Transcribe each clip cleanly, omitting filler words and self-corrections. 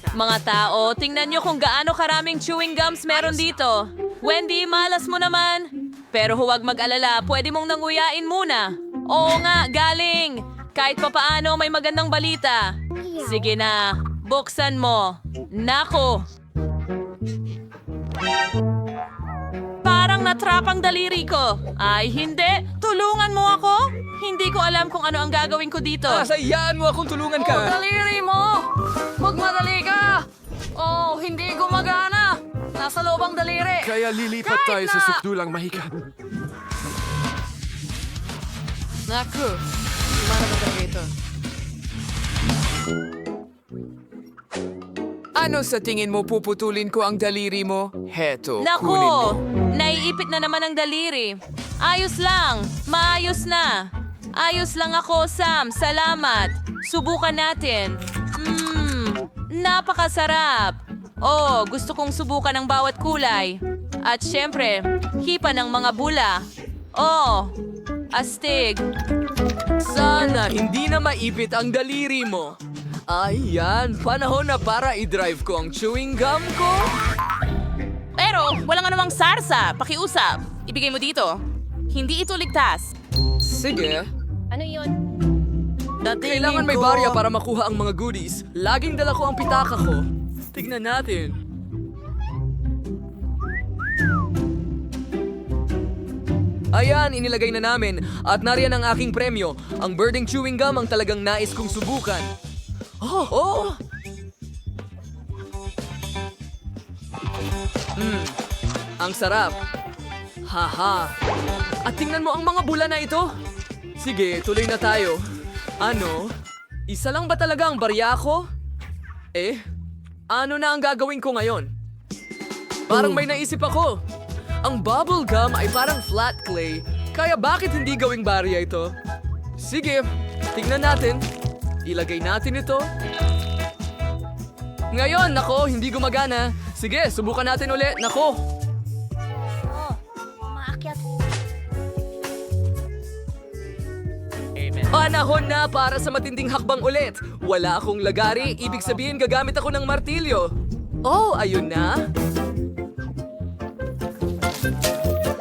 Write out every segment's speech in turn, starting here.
Mga tao, tingnan nyo kung gaano karaming chewing gums meron dito. Wendy, malas mo naman. Pero huwag mag-alala, pwede mong nanguyain muna. Oo nga, galing. Kahit papaano may magandang balita. Sige na, buksan mo. Nako. Parang natrap ang daliri ko. Ay, hindi. Tulungan mo ako. Hindi ko alam kung ano ang gagawin ko dito. Sayaan mo akong tulungan ka. Daliri mo! Magmadali ka! Oh, hindi gumagana! Nasa loob ang daliri! Kaya lilipat Kahit tayo sa na- sukdulang mahika. Naku, mana ba talaga ito? Ano sa tingin mo puputulin ko ang daliri mo? Heto, kunin Naku, mo. naiipit na naman ang daliri. Ayos lang, maayos na. Ayos lang ako, Sam. Salamat. Subukan natin. Napakasarap. Oh, gusto kong subukan ang bawat kulay. At syempre, hipa ng mga bula. Oh, astig. Sana hindi na maipit ang daliri mo. Ayan, panahon na para i-drive ko ang chewing gum ko. Pero, wala nga namang sarsa. Pakiusap. Ibigay mo dito. Hindi ito ligtas. Sige. Ano yun? Kailangan may barya para makuha ang mga goodies. Laging dala ko ang pitaka ko. Tignan natin. Ayan, inilagay na namin. At nariyan ang aking premyo. Ang birding chewing gum ang talagang nais kong subukan. Oh! Ang sarap. Haha. At tingnan mo ang mga bula na ito. Sige, tuloy na tayo. Ano? Isa lang ba talaga ang barya ko? Ano na ang gagawin ko ngayon? Parang may naisip ako. Ang bubble gum ay parang flat clay, kaya bakit hindi gawing barya ito? Sige, tingnan natin. Ilagay natin ito. Ngayon, nako, hindi gumagana. Sige, subukan natin ulit. Nako. Panahon na para sa matinding hakbang ulit. Wala akong lagari, ibig sabihin gagamit ako ng martilyo. Oh, ayun na.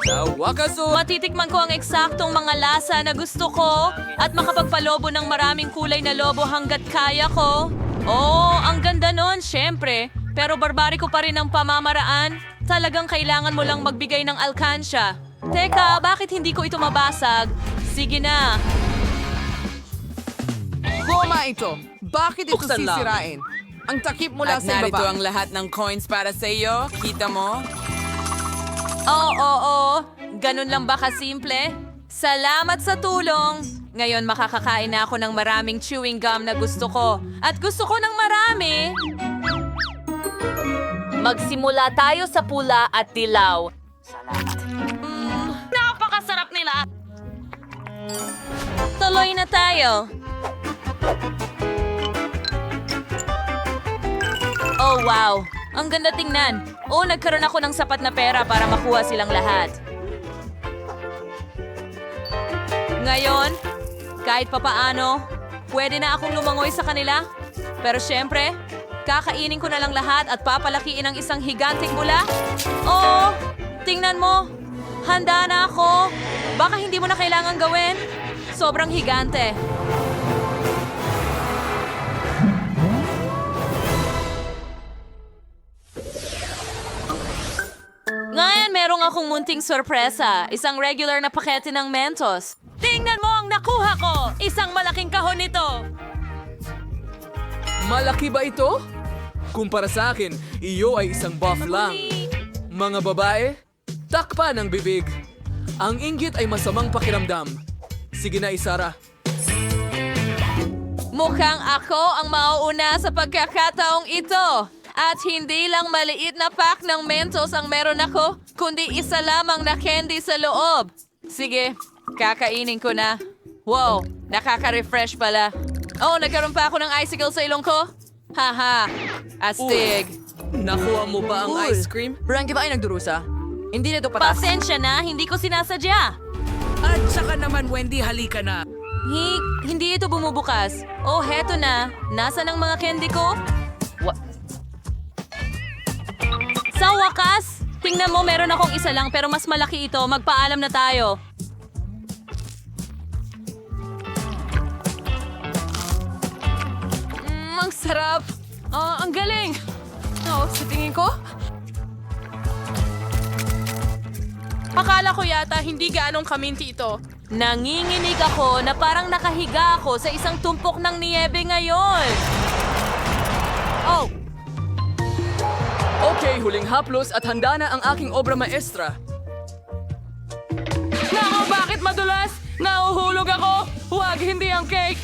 Sa wakas, Matitikman ko ang eksaktong mga lasa na gusto ko at makapagpalobo ng maraming kulay na lobo hanggat kaya ko. Oh, ang ganda nun, syempre. Pero barbariko pa rin ang pamamaraan. Talagang kailangan mo lang magbigay ng alkansya. Teka, bakit hindi ko ito mabasag? Sige na. Goma ito. Bakit ito Buksan lang. sisirain? Ang takip mula At sa narito ibaba. ang lahat ng coins para sa iyo. Kita mo? Oo. Ganun lang ba kasimple? Salamat sa tulong. Ngayon makakakain na ako ng maraming chewing gum na gusto ko. At gusto ko ng marami. Magsimula tayo sa pula at dilaw. Salamat. Napakasarap nila. Tuloy na tayo. Oh, wow. Ang ganda tingnan. Oo, nagkaroon ako ng sapat na pera para makuha silang lahat. Ngayon, kahit papaano, pwede na akong lumangoy sa kanila. Pero syempre, kakainin ko na lang lahat at papalakiin ang isang higanting bula. Oo, tingnan mo. Handa na ako. Baka hindi mo na kailangan gawin. Sobrang higante. Ngayon, merong akong munting sorpresa. Isang regular na pakete ng Mentos. Tingnan mo ang nakuha ko! Isang malaking kahon nito! malaki ba ito? Kumpara sa akin, iyo ay isang buff lang. Mga babae, takpan ang bibig. Ang inggit ay masamang pakiramdam. Sige na, Isara. Mukhang ako ang mauuna sa pagkakataong ito. At hindi lang maliit na pack ng Mentos ang meron ako, kundi isa lamang na candy sa loob. Sige, kakainin ko na. Wow, nakaka-refresh pala. Oh, nagkaroon pa ako ng icicle sa ilong ko? Haha, astig. Nakuha mo ba ang ice cream? Branky ba ay nagdurusa? Hindi na ito patas. Pasensya na, hindi ko sinasadya. At saka naman, Wendy, halika na. Hindi ito bumubukas. Oh, heto na. Nasaan ang mga candy ko? Tingnan mo, meron akong isa lang pero mas malaki ito. Magpaalam na tayo. Ang sarap. Ang galing. Sa tingin ko, akala ko yata hindi gaanong kaminti ito. Nanginginig ako na parang nakahiga ako sa isang tumpok ng niyebe ngayon. Okay, huling haplos at handa na ang aking obra maestra. Nako, bakit madulas? Nauhulog ako. Huwag, hindi ang cake.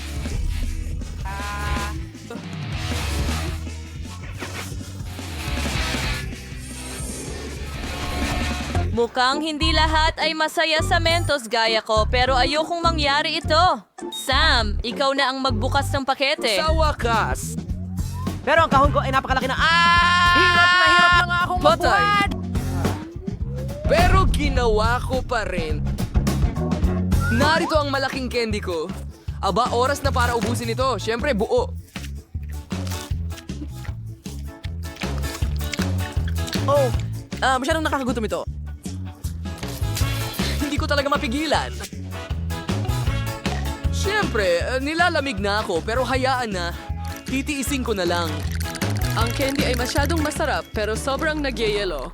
Mukhang hindi lahat ay masaya sa Mentos gaya ko, pero ayokong mangyari ito. Sam, ikaw na ang magbukas ng pakete. Sa wakas. Pero ang kahon ko ay napakalaki na... Hirap na nga akong Patay. magbuhat! Pero ginawa ko pa rin. Narito ang malaking candy ko. Aba, oras na para ubusin ito. Siyempre, buo. Masyadong nakakagutom ito. Hindi ko talaga mapigilan. Siyempre, nilalamig na ako pero hayaan na. Titiisin ko na lang. Ang candy ay masyadong masarap, pero sobrang nagyayelo.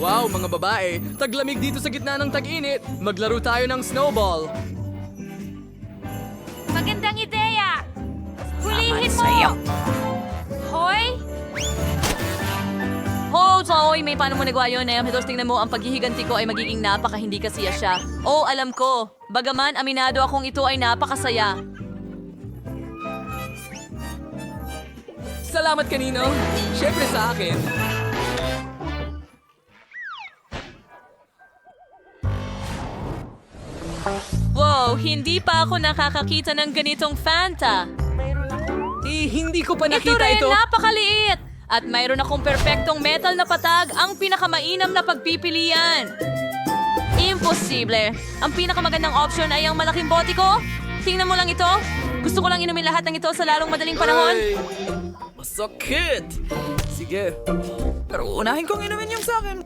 Wow, mga babae, taglamig dito sa gitna ng tag-init. Maglaro tayo ng snowball. Magandang ideya! Hulihin mo! Hoy! Hoy, may paano mo nagawa yun, eh? Hitos, tingnan mo, ang paghihiganti ko ay magiging napaka hindi kasiya siya. Alam ko. Bagaman, aminado akong ito ay napakasaya. Salamat kanino. Siyempre sa akin. Wow, hindi pa ako nakakakita ng ganitong Fanta. Hindi ko pa Ito nakita rin, ito. napakaliit! At mayroon akong perpektong metal na patag, ang pinakamainam na pagpipilian. Imposible. Ang pinakamagandang option ay ang malaking bote ko. Tingnan mo lang ito. Gusto ko lang inumin lahat ng ito sa lalong madaling panahon. Ay, masakit. Sige. Pero unahin kong inumin yung sa akin.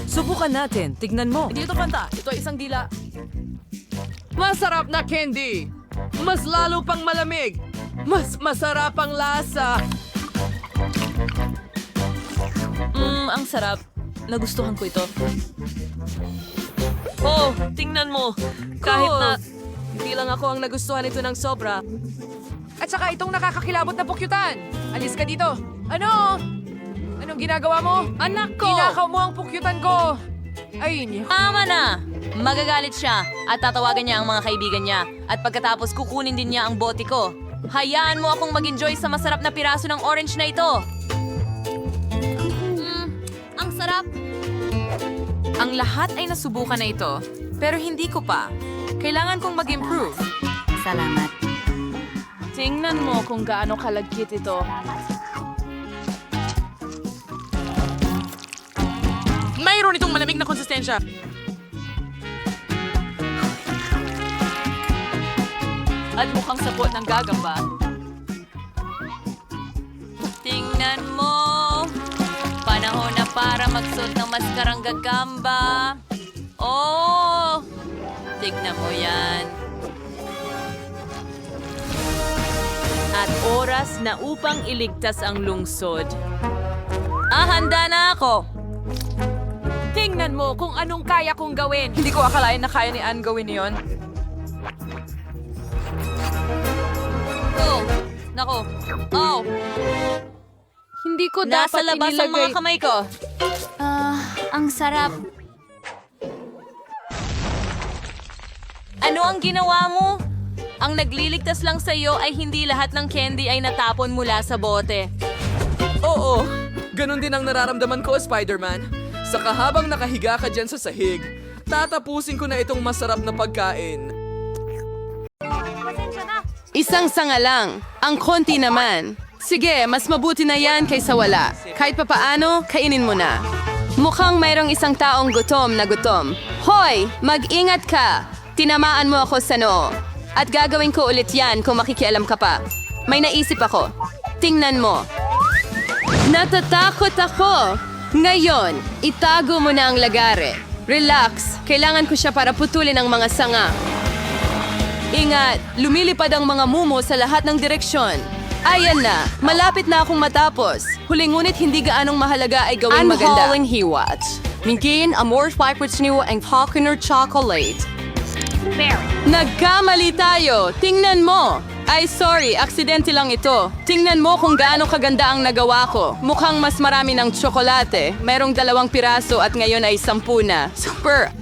Subukan natin. Tignan mo. Hindi ito Fanta. Ito ay isang dila. Masarap na candy. Mas lalo pang malamig. Mas masarap ang lasa. Ang sarap. Nagustuhan ko ito. Tingnan mo. Kahit na hindi lang ako ang nagustuhan ito ng sobra. At saka itong nakakakilabot na pukyutan. Alis ka dito. Ano? Anong ginagawa mo? Anak ko! Inakaw mo ang pukyutan ko. Ay, Tama na! Magagalit siya at tatawagan niya ang mga kaibigan niya. At pagkatapos kukunin din niya ang bote ko. Hayaan mo akong mag-enjoy sa masarap na piraso ng orange na ito. Ang sarap. Ang lahat ay nasubukan na ito. Pero hindi ko pa. Kailangan kong mag-improve. Salamat. Tingnan mo kung gaano kalagkit ito. Mayroon itong malamig na konsistensya. At mukhang sapot ng gagamba. Tingnan mo. Panahon na para magsuot ng maskarang gagamba. Tignan mo yan. At oras na upang iligtas ang lungsod. Handa na ako. Tingnan mo kung anong kaya kong gawin. hindi ko akalain na kaya ni Anne gawin yon. Nako. Hindi ko Nasa dapat labas ang mga kamay ko. Ang sarap. Ano ang ginawa mo? Ang nagliligtas lang sa iyo ay hindi lahat ng candy ay natapon mula sa bote. Oo, ganun din ang nararamdaman ko, Spider-Man. Saka habang nakahiga ka dyan sa sahig, tatapusin ko na itong masarap na pagkain. Isang sanga lang. Ang konti naman. Sige, mas mabuti na yan kaysa wala. Kahit papaano, kainin mo na. Mukhang mayroong isang taong gutom na gutom. Hoy! Mag-ingat ka! Tinamaan mo ako sa noo. At gagawin ko ulit yan kung makikialam ka pa. May naisip ako. Tingnan mo. Natatakot ako! Ngayon, itago mo na ang lagare. Relax, kailangan ko siya para putulin ang mga sanga. Ingat, lumilipad ang mga mumo sa lahat ng direksyon. Ayan na, malapit na akong matapos. Huli ngunit hindi gaanong mahalaga ay gawing maganda. Ang haling hiwat. Mingin amor fibrous niyo ang coconut chocolate. Nagkamali tayo! Tingnan mo! Ay, sorry, aksidente lang ito. Tingnan mo kung gaano kaganda ang nagawa ko. Mukhang mas marami ng tsokolate. Merong 2 piraso at ngayon ay 10 na. Super!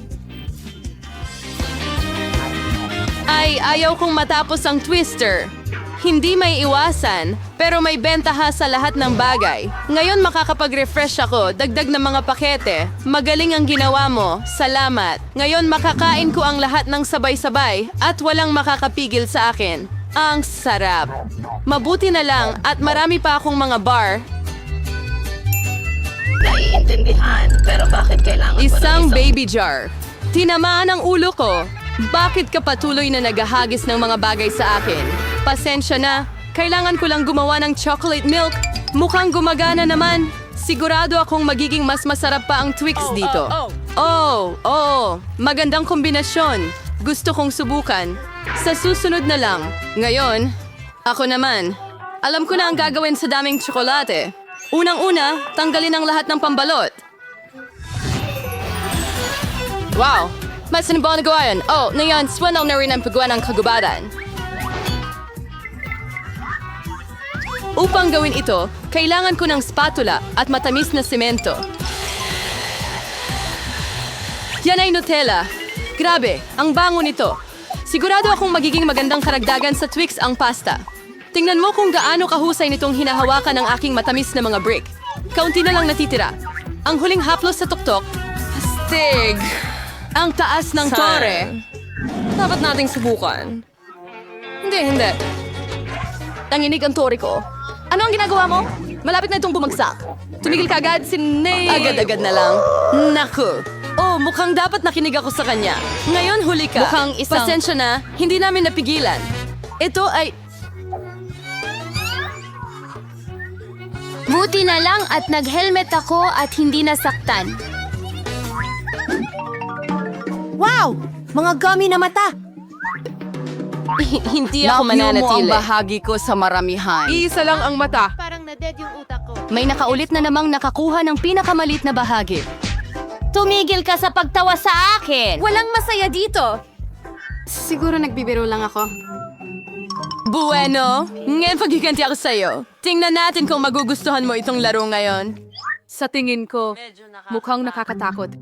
Ay, ayaw kong matapos ang twister. Hindi may iwasan, pero may bentaha sa lahat ng bagay. Ngayon makakapag-refresh ako, dagdag ng mga pakete. Magaling ang ginawa mo, salamat. Ngayon makakain ko ang lahat ng sabay-sabay at walang makakapigil sa akin. Ang sarap. Mabuti na lang at marami pa akong mga bar. Isang baby jar. Tinamaan ang ulo ko. Bakit ka patuloy na naghahagis ng mga bagay sa akin? Pasensya na. Kailangan ko lang gumawa ng chocolate milk. Mukhang gumagana naman. Sigurado akong magiging mas masarap pa ang Twix dito. Oh, magandang kombinasyon. Gusto kong subukan. Sa susunod na lang. Ngayon, ako naman. Alam ko na ang gagawin sa daming tsokolate. Unang-una, tanggalin ang lahat ng pambalot. Wow! Mas na ba nagawa yun? Oh, ngayon, swanaw na rin ang paggawa ng kagubatan. Upang gawin ito, kailangan ko ng spatula at matamis na semento. Yan ay Nutella. Grabe, ang bango nito. Sigurado akong magiging magandang karagdagan sa Twix ang pasta. Tingnan mo kung gaano kahusay nitong hinahawakan ng aking matamis na mga brick. Kaunti na lang natitira. Ang huling haplos sa tuktok. Astig! Ang taas ng tore. Dapat nating subukan. Hindi. Nanginig ang tore ko. Ano ang ginagawa mo? Malapit na itong bumagsak. Tumigil ka agad, Agad-agad na lang. Naku. Oh, mukhang dapat nakinig ako sa kanya. Ngayon huli ka. Mukhang isang- Pasensya na, hindi namin napigilan. Ito ay... Buti na lang at nag-helmet ako at hindi nasaktan. Wow! Mga gummy na mata! Hindi ako mananatili. bahagi ko sa maramihan. Iisa lang ang mata. May nakaulit na namang nakakuha ng pinakamalit na bahagi. Tumigil ka sa pagtawa sa akin! Walang masaya dito! Siguro nagbibiro lang ako. Bueno, ngayon pagkikanti ako sa'yo. Tingnan natin kung magugustuhan mo itong laro ngayon. Sa tingin ko, mukhang nakakatakot.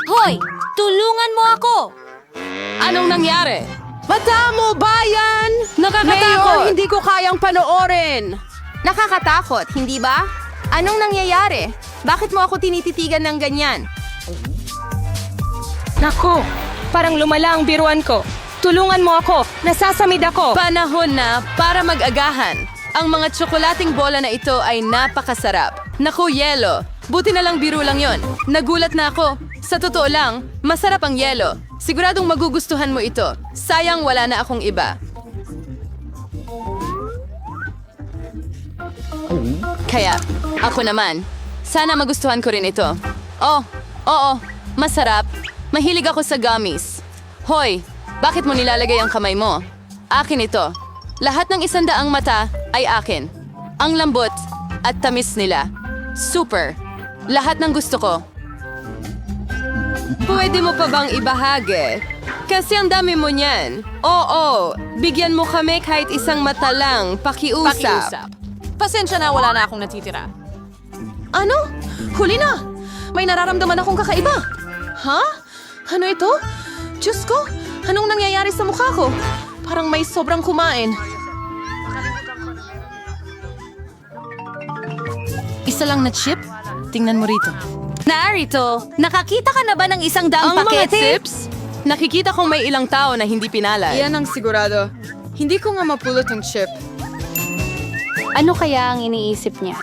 Hoy! Tulungan mo ako! Anong nangyari? Mata mo, bayan! Nakakatakot! hindi ko kayang panoorin! Nakakatakot, hindi ba? Anong nangyayari? Bakit mo ako tinititigan ng ganyan? Naku, parang lumala ang biruan ko. Tulungan mo ako, nasasamid ako. Panahon na para mag-agahan. Ang mga tsokolating bola na ito ay napakasarap. Naku, yelo. Buti na lang biro lang yon. Nagulat na ako. Sa totoo lang, masarap ang yelo. Siguradong magugustuhan mo ito. Sayang wala na akong iba. Kaya, ako naman. Sana magustuhan ko rin ito. Oh, oo, masarap. Mahilig ako sa gummies. Hoy, bakit mo nilalagay ang kamay mo? Akin ito. Lahat ng 100 mata ay akin. Ang lambot at tamis nila. Super. Lahat ng gusto ko. Pwede mo pa bang ibahagi? Kasi ang dami mo niyan. Oo, bigyan mo kami kahit 1 mata lang. Pakiusap. Pasensya na, wala na akong natitira. Ano? Huli na! May nararamdaman akong kakaiba. Ha? Ano ito? Diyos ko, anong nangyayari sa mukha ko? Parang may sobrang kumain. Isa lang na chip? Tingnan mo rito. Narito, nakakita ka na ba ng 100 Ang mga pakete? tips? Nakikita kong may ilang tao na hindi pinalad. Iyan ang sigurado. Hindi ko nga mapulot ang chip. Ano kaya ang iniisip niya?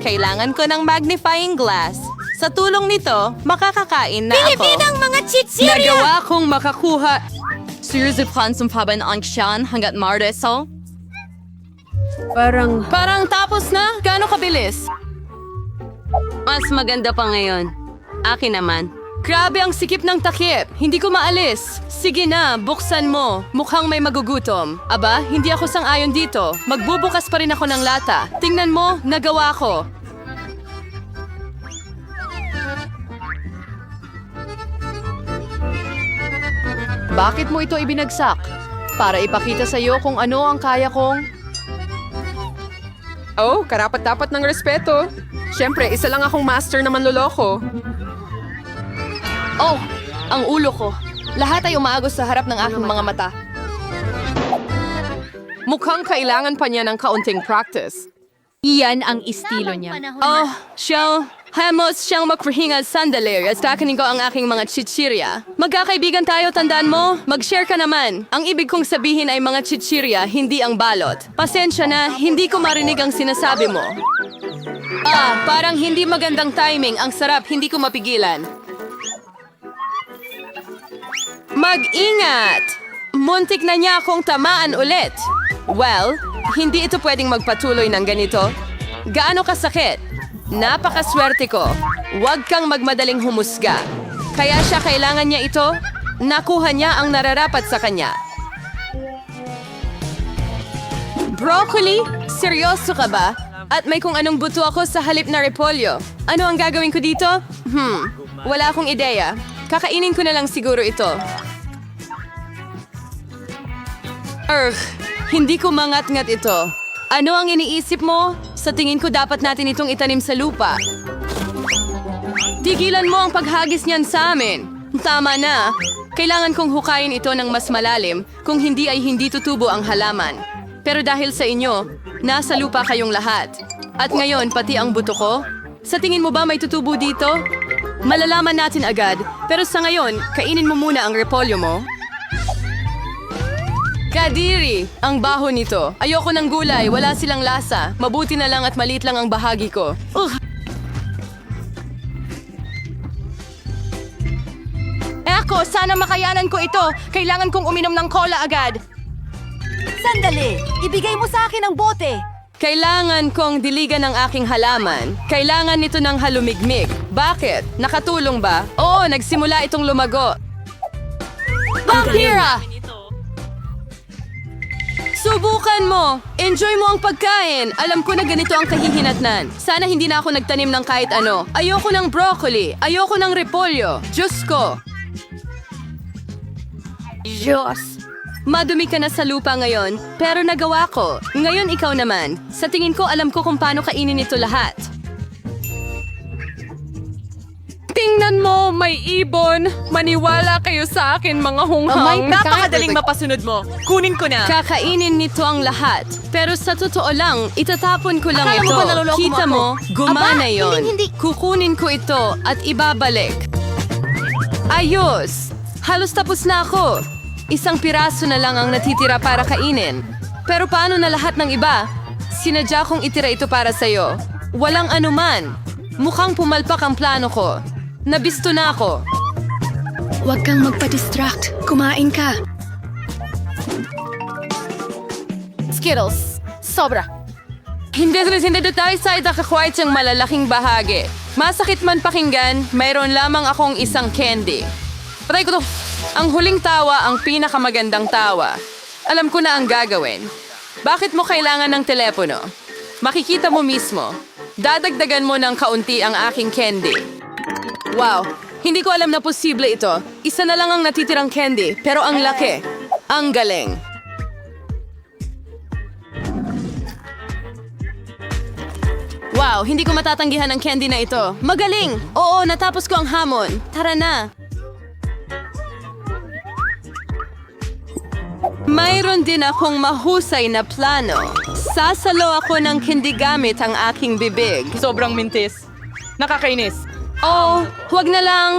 Kailangan ko ng magnifying glass. Sa tulong nito, makakakain na ako. mga chichirya! Nagawa kong makakuha. Surziphan sumpaban ang siyan hanggat mardeso? Parang tapos na? Gaano kabilis? Mas maganda pa ngayon. Akin naman. Grabe ang sikip ng takip. Hindi ko maalis. Sige na, buksan mo. Mukhang may magugutom. Aba, hindi ako sang-ayon dito. Magbubukas pa rin ako ng lata. Tingnan mo, nagawa ko. Bakit mo ito ibinagsak? Para ipakita sa iyo kung ano ang kaya kong... Oh, karapat-dapat ng respeto. Siyempre, isa lang akong master na manloloko. Oh, ang ulo ko. Lahat ay umaagos sa harap ng aking mga mata. Mukhang kailangan pa niya ng kaunting practice. Iyan ang estilo niya. Oh, hamos siyang magpahinga sandali at takanin ko ang aking mga chichirya. Magkakaibigan tayo, tandaan mo. Mag-share ka naman. Ang ibig kong sabihin ay mga chichirya, hindi ang balot. Pasensya na, hindi ko marinig ang sinasabi mo. Parang hindi magandang timing. Ang sarap, hindi ko mapigilan. Mag-ingat! Muntik na niya akong tamaan ulit. Well, hindi ito pwedeng magpatuloy ng ganito. Gaano kasakit? Napakaswerte ko. Huwag kang magmadaling humusga. Kaya siya kailangan niya ito. Nakuha niya ang nararapat sa kanya. Broccoli? Seryoso ka ba? At may kung anong buto ako sa halip na repolyo. Ano ang gagawin ko dito? Wala akong ideya. Kakainin ko na lang siguro ito. Hindi ko mangat-ngat ito. Ano ang iniisip mo? Sa tingin ko dapat natin itong itanim sa lupa. Tigilan mo ang paghagis niyan sa amin. Tama na. Kailangan kong hukayin ito ng mas malalim, kung hindi ay hindi tutubo ang halaman. Pero dahil sa inyo, nasa lupa kayong lahat. At ngayon, pati ang buto ko? Sa tingin mo ba may tutubo dito? Malalaman natin agad, pero sa ngayon, kainin mo muna ang repolyo mo. Kadiri! Ang baho nito. Ayoko ng gulay, wala silang lasa. Mabuti na lang at maliit lang ang bahagi ko. Ako, sana makayanan ko ito. Kailangan kong uminom ng cola agad. Sandali! Ibigay mo sa akin ang bote! Kailangan kong diligan ang aking halaman. Kailangan nito ng halumigmig. Bakit? Nakatulong ba? Oo, nagsimula itong lumago. Vampira! Subukan mo! Enjoy mo ang pagkain! Alam ko na ganito ang kahihinatnan. Sana hindi na ako nagtanim ng kahit ano. Ayoko ng broccoli. Ayoko ng repolyo. Diyos ko! Diyos! Madumi ka na sa lupa ngayon, pero nagawa ko. Ngayon ikaw naman. Sa tingin ko, alam ko kung paano kainin ito lahat. Tingnan mo, may ibon. Maniwala kayo sa akin, mga hunghang. Napakadaling mapasunod mo. Kunin ko na. Kakainin nito ang lahat. Pero sa totoo lang, itatapon ko lang Akala mo ito. ba naloloko mo Kita ako? mo, gumana Aba, yon. hindi. Kukunin ko ito at ibabalik. Ayos! Halos tapos na ako. Isang piraso na lang ang natitira para kainin. Pero paano na lahat ng iba? Sinadya kong itira ito para sa'yo. Walang anuman. Mukhang pumalpak ang plano ko. Nabisto na ako. Huwag kang magpa-distract. Kumain ka. Skittles. Sobra. Hindi tayo sa itakuha siyang malalaking bahagi. Masakit man pakinggan, mayroon lamang akong isang candy. Patay ko to. Ang huling tawa ang pinakamagandang tawa. Alam ko na ang gagawin. Bakit mo kailangan ng telepono? Makikita mo mismo. Dadagdagan mo ng kaunti ang aking candy. Wow, hindi ko alam na posible ito. Isa na lang ang natitirang candy, pero ang laki. Ang galing. Wow, hindi ko matatanggihan ang candy na ito. Magaling! Oo, natapos ko ang hamon. Tara na. Mayroon din akong mahusay na plano. Sasalo ako ng candy gamit ang aking bibig. Sobrang mintis. Nakakainis. Oh, huwag na lang.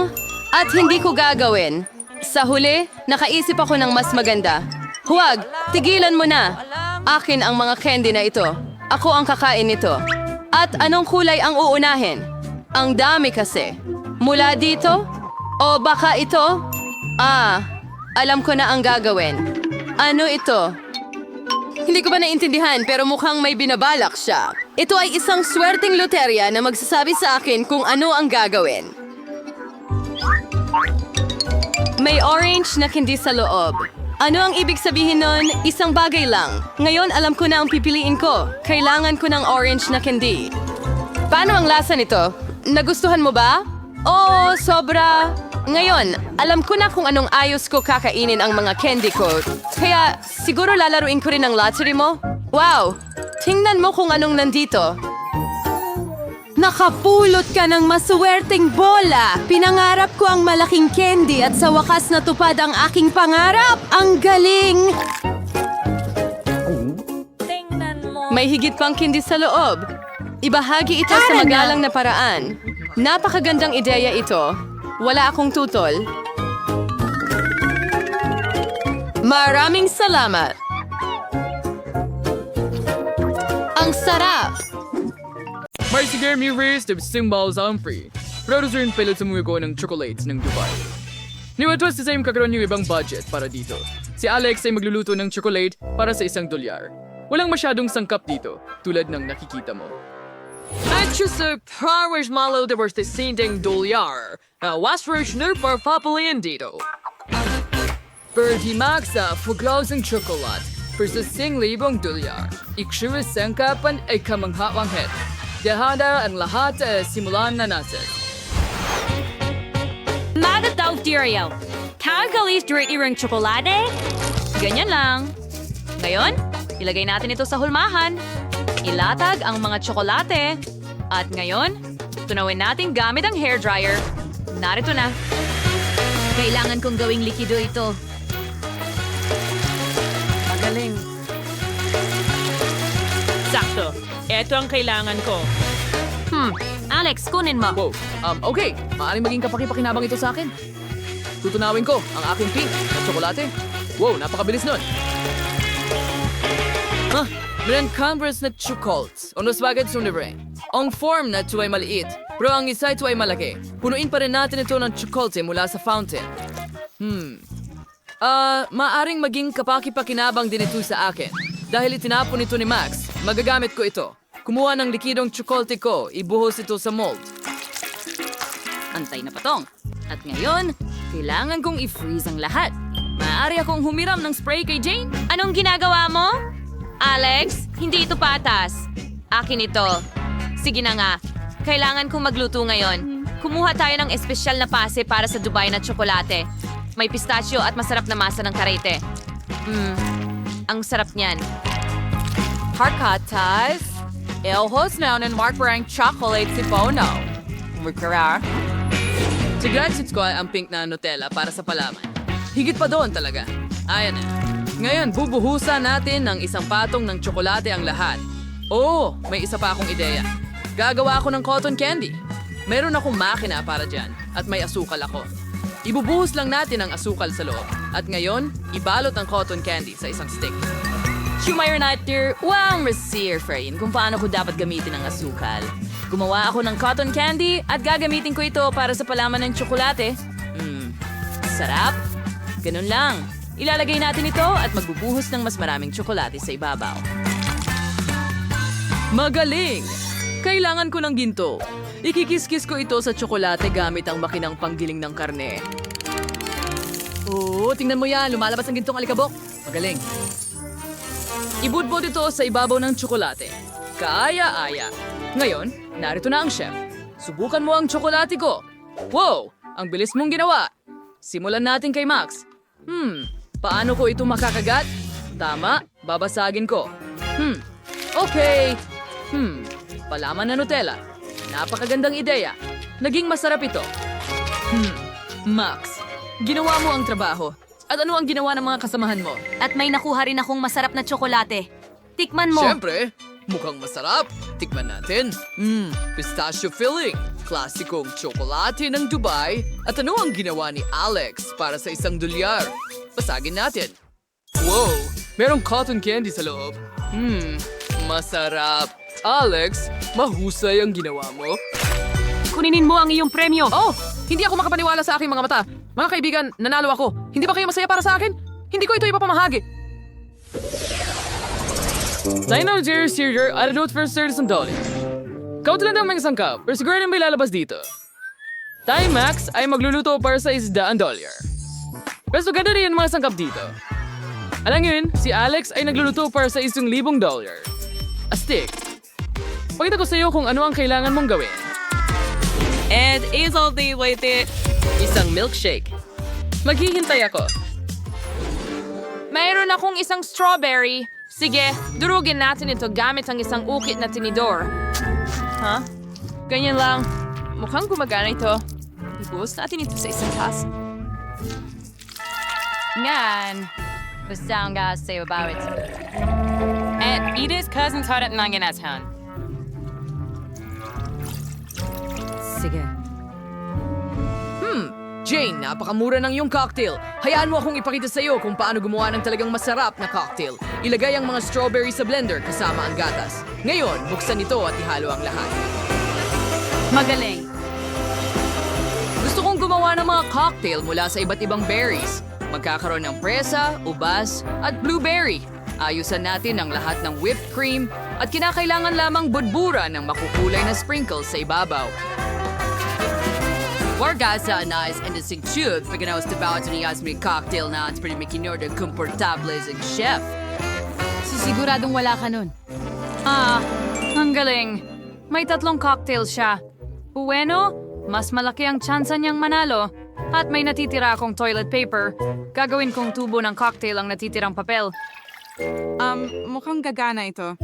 At hindi ko gagawin. Sa huli, nakaisip ako ng mas maganda. Huwag, tigilan mo na. Akin ang mga candy na ito. Ako ang kakain nito. At anong kulay ang uunahin? Ang dami kasi. Mula dito? O baka ito? Alam ko na ang gagawin. Ano ito? Hindi ko ba naintindihan pero mukhang may binabalak siya. Ito ay isang swerteng loterya na magsasabi sa akin kung ano ang gagawin. May orange na candy sa loob. Ano ang ibig sabihin nun? Isang bagay lang. Ngayon alam ko na ang pipiliin ko. Kailangan ko ng orange na candy. Paano ang lasa nito? Nagustuhan mo ba? Oo, sobra. Ngayon, alam ko na kung anong ayos ko kakainin ang mga candy ko. Kaya siguro lalaruin ko rin ang lottery mo. Wow! Tingnan mo kung anong nandito. Nakapulot ka ng maswerteng bola! Pinangarap ko ang malaking candy at sa wakas natupad ang aking pangarap! Ang galing! May higit pang candy sa loob. Ibahagi ito sa magalang na paraan. Napakagandang ideya ito. Wala akong tutol. Maraming salamat! Ang sarap! May sige Mivers, the symbols ang free. Producer yung pilit sumugo ng chocolates ng Dubai. Niwatwas sa same kakaroon yung ibang budget para dito. Si Alex ay magluluto ng chocolate para sa $1. Walang masyadong sangkap dito, tulad ng nakikita mo. At sa Paris Malo de $100 wasfresh na papalian dito. Birdie Max sa fuglaw ng chocolate for sa $1,000. Iksura sangkapan ay kamangha-wanghet. Dahada ang lahat simulan na natin. Magataw Tiryo. Kagalis dirty ring tsokolate? Ganyan lang. Ngayon, ilagay natin ito sa hulmahan. Ilatag ang mga tsokolate. At ngayon, tunawin natin gamit ang hairdryer. Narito na. Kailangan kong gawing likido ito. Magaling. Sakto. Ito ang kailangan ko. Alex, kunin mo. Wow, okay. Maaaring maging kapaki-pakinabang ito sa akin. Tutunawin ko ang aking pink na tsokolate. Wow, napakabilis nun. Meron Converse na chocolates. Unos bagay sa libre. Ang form na ito ay maliit, pero ang isa ito ay malaki. Punuin pa rin natin ito ng chocolate mula sa fountain. Maaring maging kapaki-pakinabang din ito sa akin. Dahil itinapon ito ni Max, magagamit ko ito. Kumuha ng likidong chocolate ko, ibuhos ito sa mold. Antay na patong. At ngayon, kailangan kong i-freeze ang lahat. Maaari akong humiram ng spray kay Jane. Anong ginagawa mo? Alex, hindi ito patas. Akin ito. Sige na nga. Kailangan kong magluto ngayon. Kumuha tayo ng espesyal na pase para sa Dubai na tsokolate. May pistachio at masarap na masa ng karete. Ang sarap niyan. Harkatas. Elhos na ng Mark Brang chocolate si Bono. Mukara. Siguraduhin ko ang pink na Nutella para sa palaman. Higit pa doon talaga. Ayan na. Ngayon, bubuhusan natin ng isang patong ng tsokolate ang lahat. Oh, may isa pa akong ideya. Gagawa ako ng cotton candy. Meron akong makina para dyan at may asukal ako. Ibubuhos lang natin ang asukal sa loob. At ngayon, ibalot ang cotton candy sa isang stick. Shumayor natin, wow, Monsieur Frein, kung paano ko dapat gamitin ang asukal. Gumawa ako ng cotton candy at gagamitin ko ito para sa palaman ng tsokolate. Sarap. Ganun lang. Ilalagay natin ito at magbubuhos ng mas maraming tsokolate sa ibabaw. Magaling! Kailangan ko ng ginto. Ikikis-kis ko ito sa tsokolate gamit ang makinang panggiling ng karne. Oo, tingnan mo yan. Lumalabas ang gintong alikabok. Magaling. Ibudbod ito sa ibabaw ng tsokolate. Kaaya-aya. Ngayon, narito na ang chef. Subukan mo ang tsokolate ko. Wow! Ang bilis mong ginawa. Simulan natin kay Max. Paano ko ito makakagat? Tama, babasagin ko. Okay. Palaman na Nutella. Napakagandang ideya. Naging masarap ito. Max, ginawa mo ang trabaho. At ano ang ginawa ng mga kasamahan mo? At may nakuha rin akong masarap na tsokolate. Tikman mo. Siyempre, mukhang masarap. Tikman natin. Pistachio filling. Klasikong tsokolate ng Dubai. At ano ang ginawa ni Alex para sa $1? Basagin natin. Wow! Merong cotton candy sa loob. Masarap. Alex, mahusay ang ginawa mo. Kuninin mo ang iyong premyo. Oh! Hindi ako makapaniwala sa aking mga mata. Mga kaibigan, nanalo ako. Hindi ba kayo masaya para sa akin? Hindi ko ito ipapamahagi. Dino Jerry Sear, I don't first $30. Kautulan ng mga sangkap, pero siguro may lalabas dito. Tayo Max ay magluluto para sa $100. Pero ganda rin ang mga sangkap dito. Alam yun, si Alex ay nagluluto para sa $1,000. Astig. Pakita ko sa iyo kung ano ang kailangan mong gawin. And is all the way there. Isang milkshake. Maghihintay ako. Mayroon akong isang strawberry. Sige, durugin natin ito gamit ang isang ukit na tinidor. Ha? Ganyan lang. Mukhang gumagana ito. Ibuhos natin ito sa isang taas. Ngan. Basta ang sa'yo about it. At Edith's cousin's hot at nanginashan. Sige. Jane, napakamura ng iyong cocktail. Hayaan mo akong ipakita sa iyo kung paano gumawa ng talagang masarap na cocktail. Ilagay ang mga strawberry sa blender kasama ang gatas. Ngayon, buksan ito at ihalo ang lahat. Magaling. Gusto kong gumawa ng mga cocktail mula sa iba't ibang berries. Magkakaroon ng presa, ubas, at blueberry. Ayusan natin ang lahat ng whipped cream at kinakailangan lamang budbura ng makukulay na sprinkles sa ibabaw. Wargasa anais and the tube pagkanawas tabaw ni Yasmin cocktail na at pwede makinor ng komportable ang chef. Sisiguradong wala ka nun. Ang galing. May 3 cocktail siya. Bueno, mas malaki ang tsansa niyang manalo. At may natitira akong toilet paper. Gagawin kong tubo ng cocktail ang natitirang papel. Mukhang gagana ito.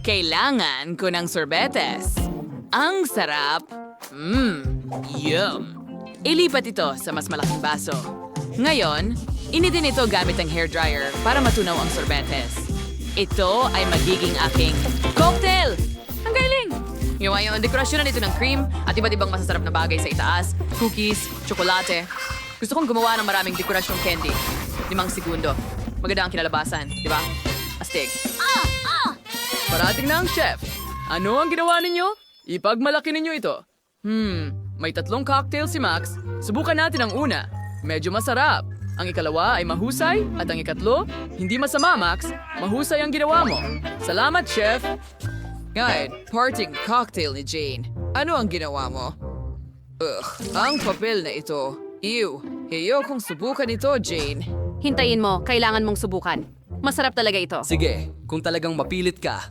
Kailangan ko ng sorbetes. Ang sarap. Yum. Ilipat ito sa mas malaking baso. Ngayon, inidin ito gamit ang hairdryer para matunaw ang sorbetes. Ito ay magiging aking cocktail! Ang galing! Ngayon, ang dekorasyon nito ng cream at iba't ibang masasarap na bagay sa itaas, cookies, tsokolate. Gusto kong gumawa ng maraming dekorasyong candy. 5 segundo. Maganda ang kinalabasan, di ba? Astig. Parating na ang chef. Ano ang ginawa ninyo? Ipagmalaki ninyo ito. May 3 cocktail si Max. Subukan natin ang una. Medyo masarap. Ang ikalawa ay mahusay at ang ikatlo, hindi masama, Max. Mahusay ang ginawa mo. Salamat, chef. Ngayon, parting cocktail ni Jane. Ano ang ginawa mo? Ang papel na ito. Ew. Ayokong subukan ito, Jane. Hintayin mo, kailangan mong subukan. Masarap talaga ito. Sige, kung talagang mapilit ka.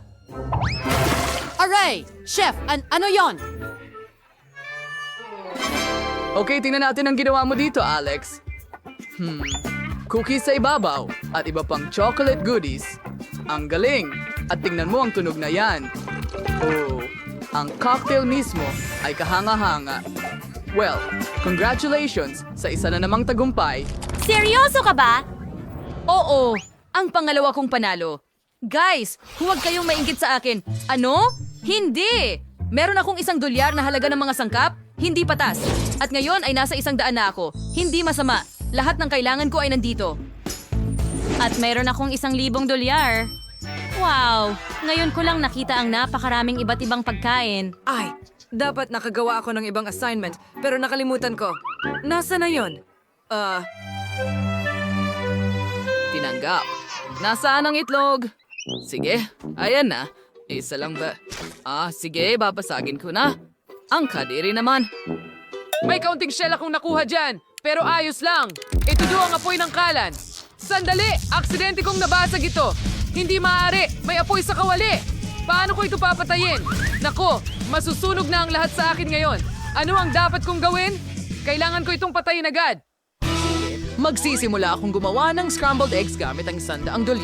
Aray! Chef, ano yon? Okay, tingnan natin ang ginawa mo dito, Alex. Cookies sa ibabaw at iba pang chocolate goodies. Ang galing! At tingnan mo ang tunog na yan. Oh, ang cocktail mismo ay kahanga-hanga. Well, congratulations sa isa na namang tagumpay. Seryoso ka ba? Oo, ang pangalawa kong panalo. Guys, huwag kayong mainggit sa akin. Ano? Hindi! Meron akong $100 na halaga ng mga sangkap, hindi patas. At ngayon ay nasa $100 na ako. Hindi masama. Lahat ng kailangan ko ay nandito. At meron akong $1,000. Wow! Ngayon ko lang nakita ang napakaraming iba't ibang pagkain. Ay, dapat nakagawa ako ng ibang assignment, pero nakalimutan ko. Nasa na yon? Tinanggap. Nasaan ang itlog? Sige, ayan na. Isa lang ba? Sige, babasagin ko na. Ang kadiri naman. May kaunting shell akong nakuha dyan, pero ayos lang. Itudo ang apoy ng kalan. Sandali! Aksidente kong nabasag ito. Hindi maaari. May apoy sa kawali. Paano ko ito papatayin? Nako, masusunog na ang lahat sa akin ngayon. Ano ang dapat kong gawin? Kailangan ko itong patayin agad. Magsisimula akong gumawa ng scrambled eggs gamit ang $100.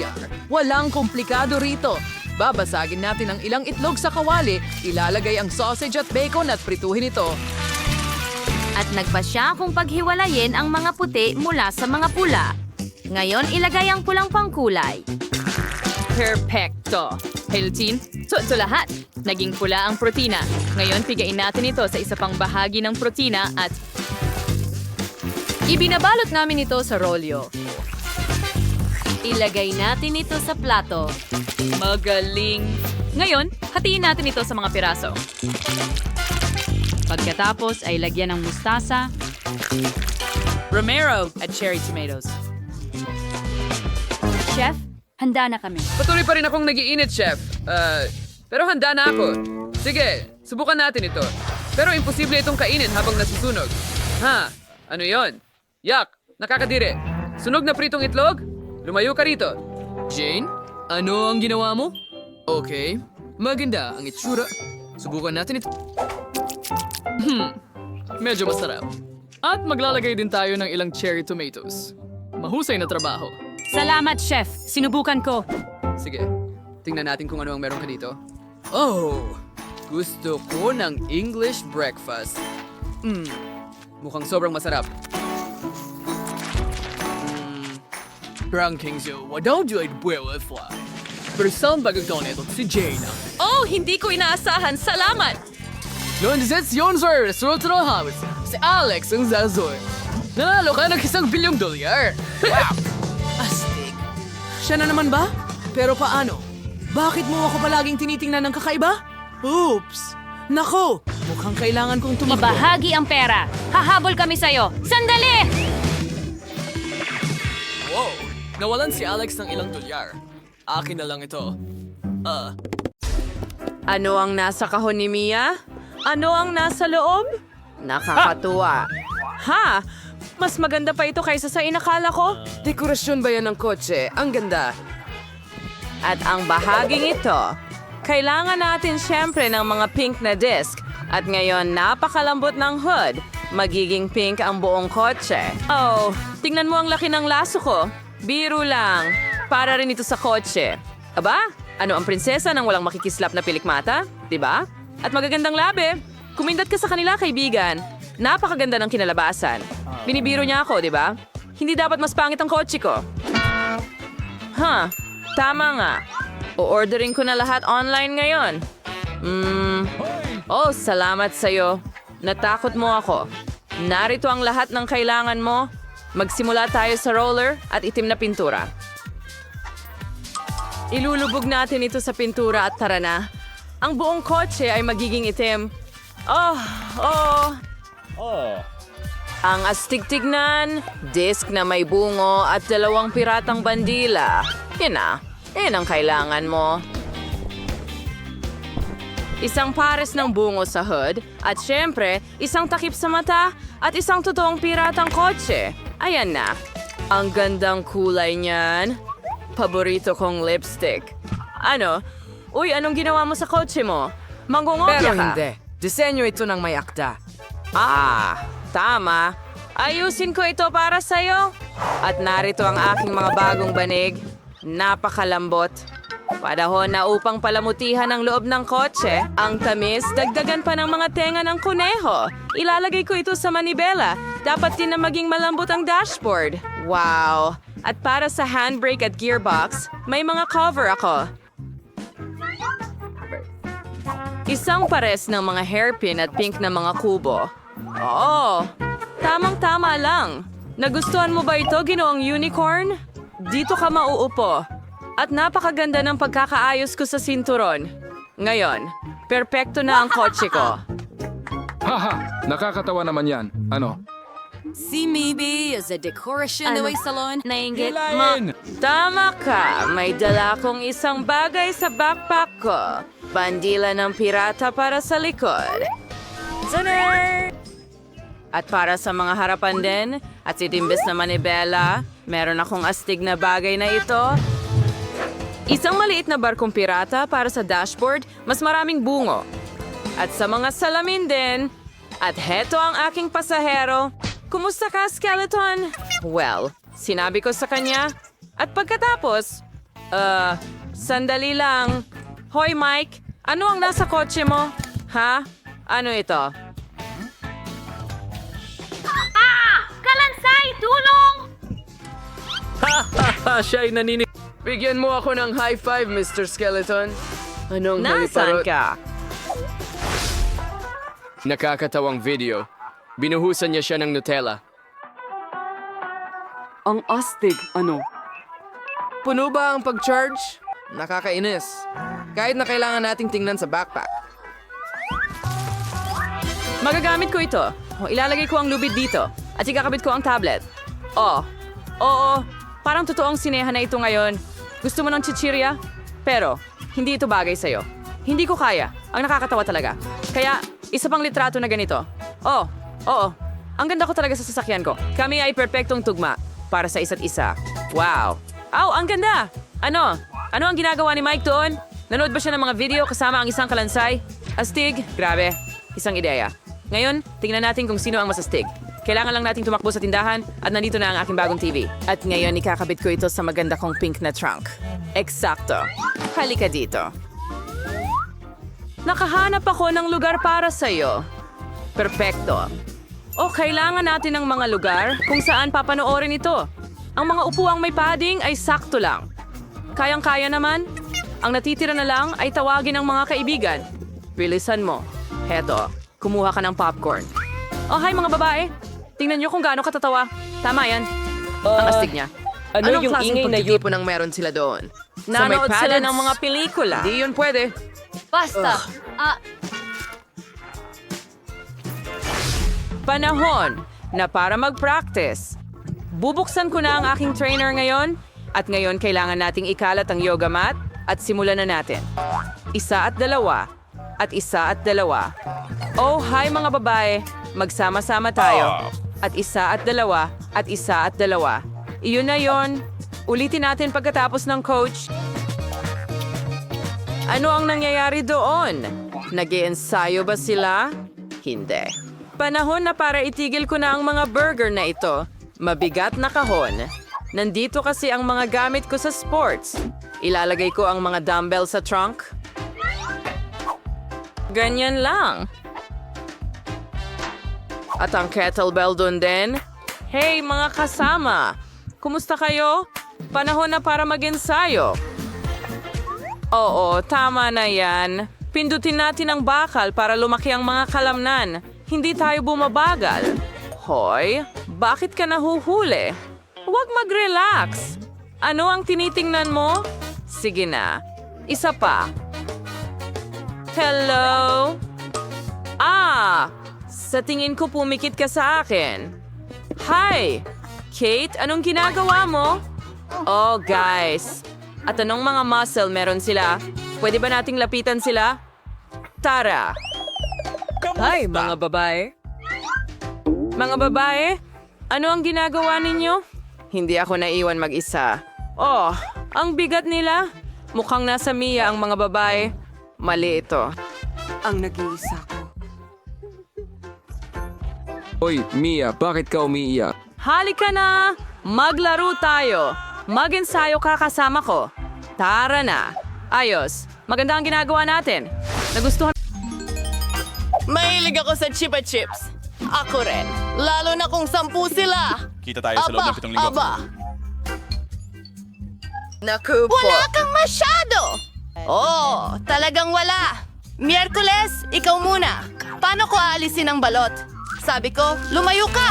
Walang komplikado rito. Babasagin natin ang ilang itlog sa kawali, ilalagay ang sausage at bacon at prituhin ito. At nagpasya kung paghiwalayin ang mga puti mula sa mga pula. Ngayon, ilagay ang pulang pangkulay. Perfecto. Healthy, ito lahat. Naging pula ang protina. Ngayon, pigain natin ito sa isa pang bahagi ng protina at ibinabalot namin ito sa rolyo. Ilagay natin ito sa plato. Magaling! Ngayon, hatiin natin ito sa mga piraso. Pagkatapos ay lagyan ng mustasa. Romero at cherry tomatoes. Chef, handa na kami. Patuloy pa rin akong nagiinit, Chef. Pero handa na ako. Sige, subukan natin ito. Pero imposible itong kainin habang nasusunog. Ha? Ano yon? Yak! Nakakadiri. Sunog na pritong itlog? Lumayo ka rito. Jane, ano ang ginawa mo? Okay, maganda ang itsura. Subukan natin ito. Medyo masarap. At maglalagay din tayo ng ilang cherry tomatoes. Mahusay na trabaho. Salamat, Chef. Sinubukan ko. Sige, tingnan natin kung ano ang meron ka dito. Oh, gusto ko ng English breakfast. Mukhang sobrang masarap. Rankings yo, wadaw joy buwel fly. Pero saan bagagdaw nito si Jane? Oh, hindi ko inaasahan. Salamat! Noon sir, resulta ng hawis. Si Alex ang zazoy. Nanalo ka ng $1 bilyong. Wow! Astig. Siya na naman ba? Pero paano? Bakit mo ako palaging tinitingnan ng kakaiba? Oops! Nako! Mukhang kailangan kong tumakbo. Ibahagi ang pera. Hahabol kami sa'yo. Sandali! Wow! Nawalan si Alex ng ilang $1. Akin na lang ito. Ano ang nasa kahon ni Mia? Ano ang nasa loob? Nakakatuwa. Ha? Mas maganda pa ito kaysa sa inakala ko? Dekorasyon ba yan ng kotse? Ang ganda. At ang bahaging ito, kailangan natin syempre ng mga pink na disc. At ngayon, napakalambot ng hood. Magiging pink ang buong kotse. Oh, tingnan mo ang laki ng laso ko. Biro lang. Para rin ito sa kotse. Aba, ano ang prinsesa nang walang makikislap na pilikmata? Diba? At magagandang labi. Kumindat ka sa kanila, kaibigan. Napakaganda ng kinalabasan. Binibiro niya ako, diba? Hindi dapat mas pangit ang kotse ko. Tama nga. O-ordering ko na lahat online ngayon. Oh, salamat sa'yo. Natakot mo ako. Narito ang lahat ng kailangan mo. Magsimula tayo sa roller at itim na pintura. Ilulubog natin ito sa pintura at tara na. Ang buong kotse ay magiging itim. Ang astig tignan, disc na may bungo at 2 piratang bandila. Yan ang kailangan mo. Isang pares ng bungo sa hood at syempre, isang takip sa mata at isang totoong piratang kotse. Ayan na. Ang gandang kulay niyan. Paborito kong lipstick. Ano? Uy, anong ginawa mo sa kotse mo? Mangungopya Pero ka? hindi. Disenyo ito ng may akda. Tama. Ayusin ko ito para sa'yo. At narito ang aking mga bagong banig. Napakalambot. Panahon na upang palamutihan ang loob ng kotse. Ang tamis, dagdagan pa ng mga tenga ng kuneho. Ilalagay ko ito sa manibela. Dapat din na maging malambot ang dashboard. Wow! At para sa handbrake at gearbox, may mga cover ako. Isang pares ng mga hairpin at pink na mga kubo. Oo, tamang-tama lang. Nagustuhan mo ba ito, Ginoong Unicorn? Dito ka mauupo. At napakaganda ng pagkakaayos ko sa sinturon. Ngayon, perpekto na ang kotse ko. Haha, nakakatawa naman yan. Ano? Si maybe is a decoration Ano? salon. Nainggit Hilahin! Tama ka. May dala akong isang bagay sa backpack ko. Bandila ng pirata para sa likod. Zaner! At para sa mga harapan din, at si Timbis na manibela, meron akong astig na bagay na ito. Isang maliit na barkong pirata para sa dashboard, mas maraming bungo. At sa mga salamin din. At heto ang aking pasahero. Kumusta ka, Skeleton? Well, sinabi ko sa kanya. At pagkatapos, sandali lang. Hoy, Mike, ano ang nasa kotse mo? Ha? Ano ito? Kalansay! Tulong! Siya ay naninig. Bigyan mo ako ng high five, Mr. Skeleton. Anong Nasaan haliparot? ka? Nakakatawang video. Binuhusan niya siya ng Nutella. Ang astig, ano? Puno ba ang pag-charge? Nakakainis. Kahit na kailangan nating tingnan sa backpack. Magagamit ko ito. O, ilalagay ko ang lubid dito. at ikakabit ko ang tablet. Oh, oo, parang totoong sinehan na ito ngayon. Gusto mo ng chichirya? Pero, hindi ito bagay sa'yo. Hindi ko kaya. Ang nakakatawa talaga. Kaya, isa pang litrato na ganito. Oh, oo. Ang ganda ko talaga sa sasakyan ko. Kami ay perpektong tugma para sa isa't isa. Wow. Aw, ang ganda! Ano? Ano ang ginagawa ni Mike doon? Nanood ba siya ng mga video kasama ang isang kalansay? Astig? Grabe. Isang ideya. Ngayon, tingnan natin kung sino ang masastig. Kailangan lang nating tumakbo sa tindahan at nandito na ang aking bagong TV. At ngayon, ikakabit ko ito sa maganda kong pink na trunk. Eksakto. Halika dito. Nakahanap ako ng lugar para sa'yo. Perpekto. O kailangan natin ng mga lugar kung saan papanoorin ito. Ang mga upuang may padding ay sakto lang. Kayang-kaya naman. Ang natitira na lang ay tawagin ang mga kaibigan. Bilisan mo. Heto, kumuha ka ng popcorn. Oh, hi mga babae. Tingnan niyo kung gaano katatawa. Tama yan. Ang astig niya. Anong yung klaseng ingay na pagtitipo ng meron sila doon? Nanood sila ng mga pelikula. Di yun pwede. Basta. Panahon na para mag-practice. Bubuksan ko na ang aking trainer ngayon at ngayon kailangan nating ikalat ang yoga mat at simulan na natin. 1 at 2 at 1 at 2. Oh, hi mga babae. Magsama-sama tayo. At 1 at 2 at 1 at 2. Iyon na yon. Ulitin natin pagkatapos ng coach. Ano ang nangyayari doon? Nag-iensayo ba sila? Hindi. Panahon na para itigil ko na ang mga burger na ito. Mabigat na kahon. Nandito kasi ang mga gamit ko sa sports. Ilalagay ko ang mga dumbbell sa trunk. Ganyan lang. At ang kettlebell doon din. Hey mga kasama! Kumusta kayo? Panahon na para mag-ensayo. Oo, tama na yan. Pindutin natin ang bakal para lumaki ang mga kalamnan. Hindi tayo bumabagal. Hoy, bakit ka nahuhuli? Huwag mag-relax. Ano ang tinitingnan mo? Sige na. Isa pa. Hello? Sa tingin ko pumikit ka sa akin. Hi! Kate, anong ginagawa mo? Oh, guys. At anong mga muscle meron sila? Pwede ba nating lapitan sila? Tara! Hi, mga babae. Mga babae, ano ang ginagawa ninyo? Hindi ako naiwan mag-isa. Oh, ang bigat nila. Mukhang nasa Mia ang mga babae. Mali ito. Ang nag-iisa ko. Hoy, Mia, bakit ka umiiyak? Halika na! Maglaro tayo! Mag-ensayo ka kasama ko. Tara na! Ayos, maganda ang ginagawa natin. Nagustuhan... Mahilig ako sa Chupa Chips. Ako rin. Lalo na kung 10 sila. Kita tayo sa loob ng 7 linggo. Naku po. Wala kang masyado. Oh, talagang wala. Miyerkules, ikaw muna. Paano ko aalisin ang balot? Sabi ko, lumayo ka.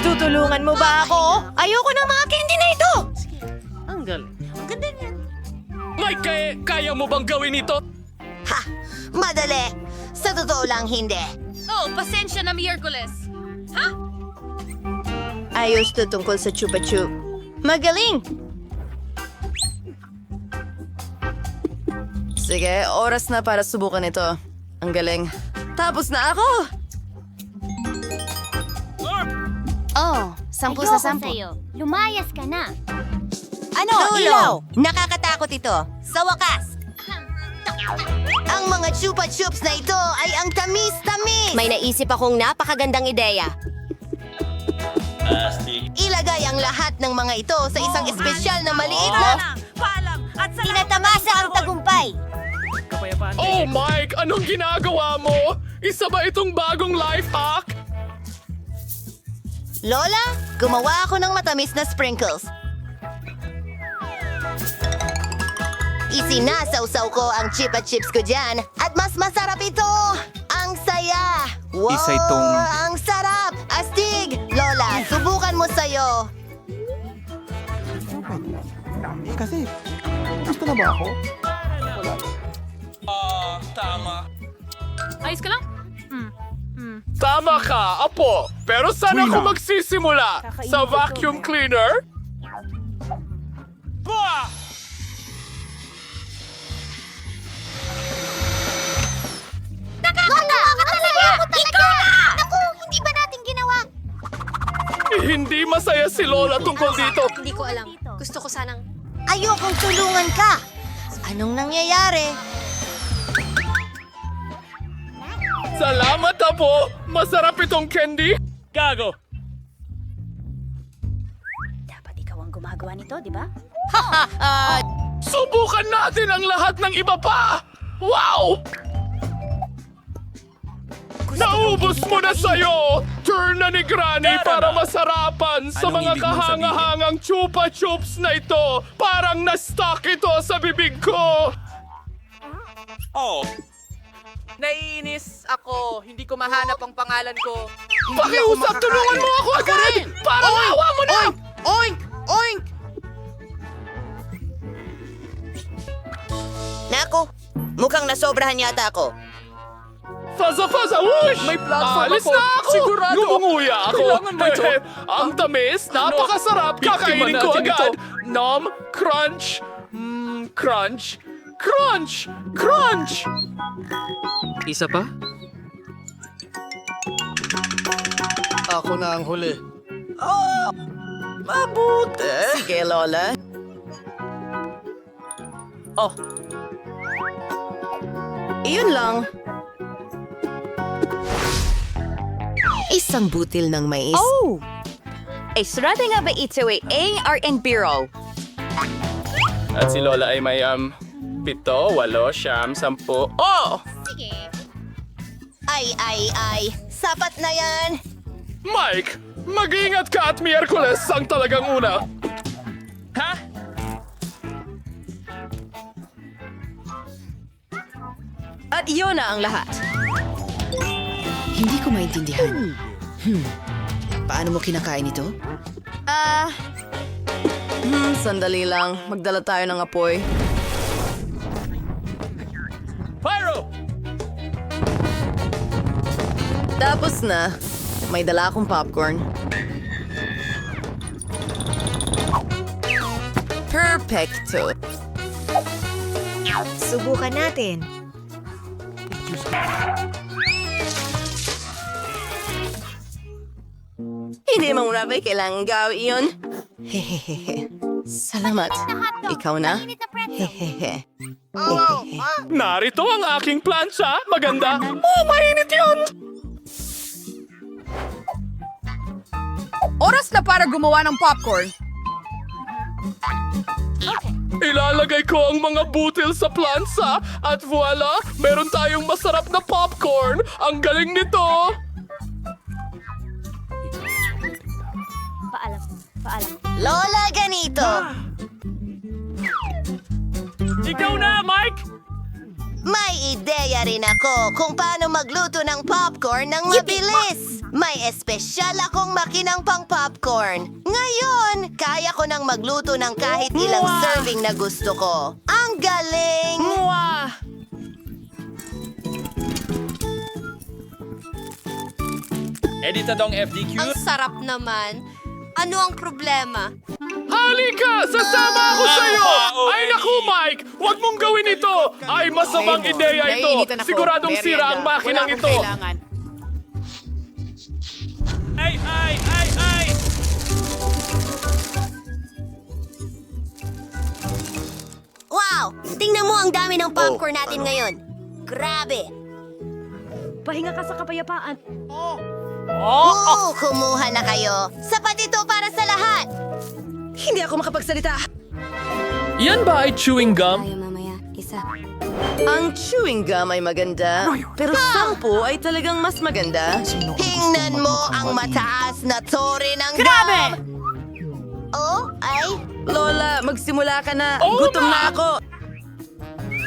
Tutulungan mo ba ako? Ayoko ng mga candy na ito. Ang galing. Ang ganda niyan. Mike, kaya mo bang gawin ito? Ha! Madali! Sa totoo lang, hindi. Oh, pasensya na Miyerkules. Ayos to tungkol sa Chupa Chup. Magaling! Sige, oras na para subukan ito. Ang galing. Tapos na ako! Oh, 10 sa 10. Lumayas ka na. Ano? Ilaw! Nakakatakot ito. Sa wakas! Ang mga Chupa Chups na ito ay ang tamis-tamis! May naisip akong napakagandang ideya. Ilagay ang lahat ng mga ito sa isang espesyal na maliit na... Tinatamasa ang tagumpay. Oh, Mike! Anong ginagawa mo? Isa ba itong bagong life hack? Lola, gumawa ako ng matamis na sprinkles. Isinasawsaw ko ang Chupa Chips ko dyan at mas masarap ito! Ang saya! Wow! Isa itong... Ang sarap! Astig! Lola, subukan mo sa'yo! Tama. Ayos ka lang? Tama ka, Apo. Pero saan ako magsisimula? Sa vacuum cleaner? Gagawa ka talaga! Ikaw na! Naku, hindi ba natin ginawa? Hindi masaya si Lola tungkol dito. Hindi ko alam. Gusto ko sanang... Ayokong tulungan ka! Anong nangyayari? Salamat, Apo. Masarap itong candy. Gago! Dapat ikaw ang gumagawa nito, di ba? Subukan natin ang lahat ng iba pa. Wow! Naubos mo na sa'yo! Turn na ni Granny para masarapan sa mga kahangahangang chupa chups na ito. Parang na-stuck ito sa bibig ko. Naiinis ako. Hindi ko mahanap ang pangalan ko. Pakiusap, tulungan mo ako agad! Parang awa mo na! Oink! Oink! Nako, mukhang nasobrahan yata ako. Faza, whoosh! May platform Alis ako. na ako! Sigurado. Ngumunguya ako! Kailangan mo ito. Ang tamis, napakasarap! Kakainin ko natin agad! ito. Nom, crunch, crunch, crunch, crunch! Isa pa? Ako na ang huli. Mabuti. Sige, Lola. Iyon lang. Isang butil ng mais. Oh! Ay, surati nga ba ito ang R&B raw? At si Lola ay may 7, 8, 9, 10. Oh! Sige. Ay. Sapat na yan. Mike, mag-iingat ka at Miyerkules ang talagang una. Ha? At iyon na ang lahat. Hindi ko maintindihan. Paano mo kinakain ito? Sandali lang. Magdala tayo ng apoy. Pyro! Tapos na. May dala akong popcorn. Perfecto. Subukan natin. Hindi mo muna ba kailangan gawin yun? Hehehe. Salamat. Ikaw na? Hehehe. Narito ang aking plancha. Maganda. Oh, mainit yun! Oras na para gumawa ng popcorn. Ilalagay ko ang mga butil sa plansa at voila, meron tayong masarap na popcorn. Ang galing nito! Lola, ganito. Ikaw na, Mike! May ideya rin ako kung paano magluto ng popcorn ng mabilis. May espesyal akong makinang pang popcorn. Ngayon, kaya ko nang magluto ng kahit ilang serving na gusto ko. Ang galing! Editadong FDQ. Ang sarap naman. Ano ang problema? Halika! Sasama ako sa'yo! Ay naku, Mike! Huwag mong gawin ito! Ay, masamang ideya ito! Naiinitan ako. Siguradong Merienda. sira ang makinang Wala akong ito! kailangan. Ay! Wow! Tingnan mo ang dami ng popcorn natin ngayon. Grabe! Pahinga ka sa kapayapaan. Oo, kumuha na kayo. Sapat ito para sa lahat. Hindi ako makapagsalita. Yan ba ay chewing gum? Mamaya, isa. Ang chewing gum ay maganda, pero 10 ay talagang mas maganda. Tingnan mo ang mataas na tore ng Grabe! Oh, ay... Lola, magsimula ka na. Oo Gutom nga. na ako.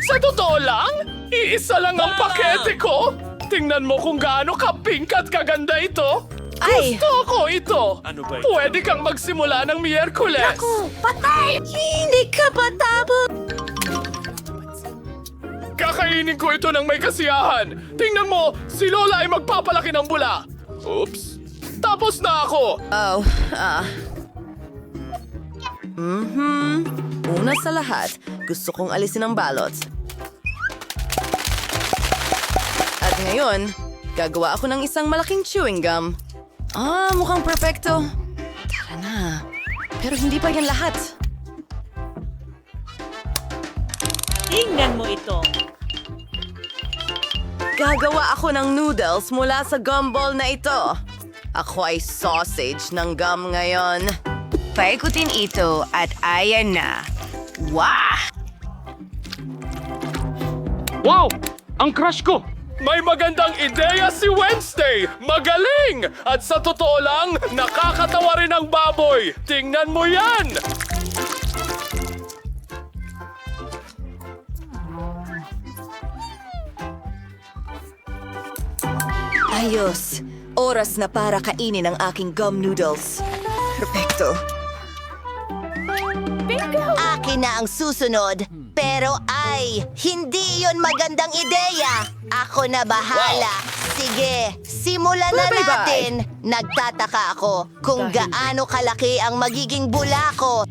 Sa totoo lang, iisa lang ang pakete ko. Tingnan mo kung gaano ka-pink at kaganda ito. Ay. Gusto ko ito. Ano ba ito? Pwede kang magsimula ng Miyerkules. Patay! Hindi ka pa tapos! Kakainin ko ito ng may kasiyahan. Tingnan mo, si Lola ay magpapalaki ng bula. Oops. Tapos na ako. Una sa lahat, gusto kong alisin ang balot. At ngayon, gagawa ako ng isang malaking chewing gum. Mukhang perfecto. Tara na. Pero hindi pa yan lahat. Tingnan mo ito. Gagawa ako ng noodles mula sa gumball na ito. Ako ay sausage ng gum ngayon. Paikutin ito at ayan na. Wow! Wow! Ang crush ko! May magandang ideya si Wednesday! Magaling! At sa totoo lang, nakakatawa rin ang baboy! Tingnan mo yan! Ayos. Oras na para kainin ang aking gum noodles. Perfecto. Akin na ang susunod. Pero ay, hindi yon magandang ideya. Ako na bahala. Sige, simulan na Bye-bye. natin. Nagtataka ako kung gaano kalaki ang magiging bula ko.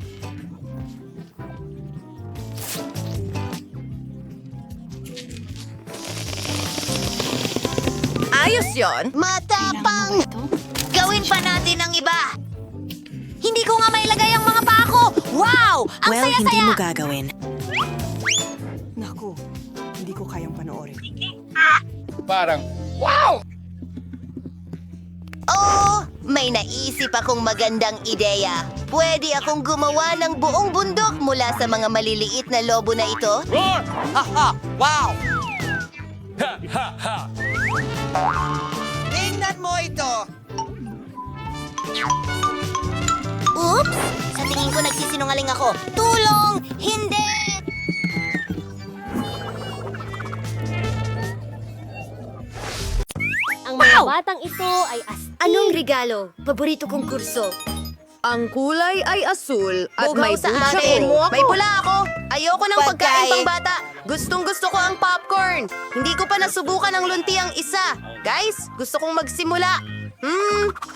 Ayos yon. Matapang! Gawin pa natin ang iba. Hindi ko nga mailagay ang mga paa ko. Wow! Ang saya-saya! gagawin. Naku, hindi ko kayang panoorin. Parang, wow! Oh, may naisip akong magandang ideya. Pwede akong gumawa ng buong bundok mula sa mga maliliit na lobo na ito. Roar! Wow! Ha, ha, ha! Tingnan mo ito! Oops! Sa tingin ko nagsisinungaling ako. Tulong! Hindi! Ang mga batang ito ay astig. Anong regalo? Paborito kong kurso. Ang kulay ay asul at Bugaw may sa butsa akin. ko. May pula ako. Ayoko ng pagkain pang bata. Gustong-gusto ko ang popcorn. Hindi ko pa nasubukan ang luntiang isa. Guys, gusto kong magsimula.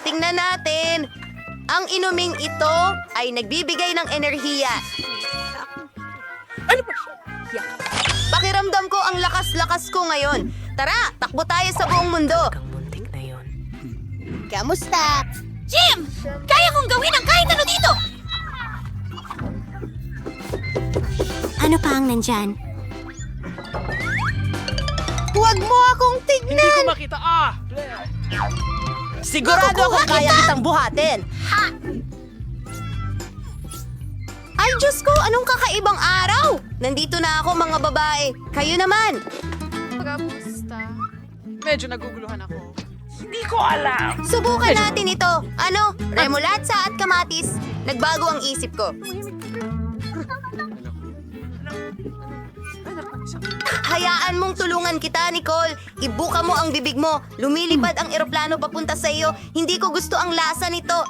Tingnan natin. Ang inuming ito ay nagbibigay ng enerhiya. Pakiramdam ko ang lakas-lakas ko ngayon. Tara, takbo tayo sa buong mundo. Kamusta? Jim! Kaya kong gawin ang kahit ano dito! Ano pa ang nandyan? Huwag mo akong tignan! Hindi ko makita. Sigurado ako kaya kitang buhatin. Ay, Diyos ko! Anong kakaibang araw? Nandito na ako, mga babae. Kayo naman. Medyo naguguluhan ako. Hindi ko alam. Subukan natin ito. Ano? Remolatsa at kamatis. Nagbago ang isip ko. Hayaan mong tulungan kita, Nicole. Ibuka mo ang bibig mo. Lumilipad ang eroplano papunta sa iyo. Hindi ko gusto ang lasa nito.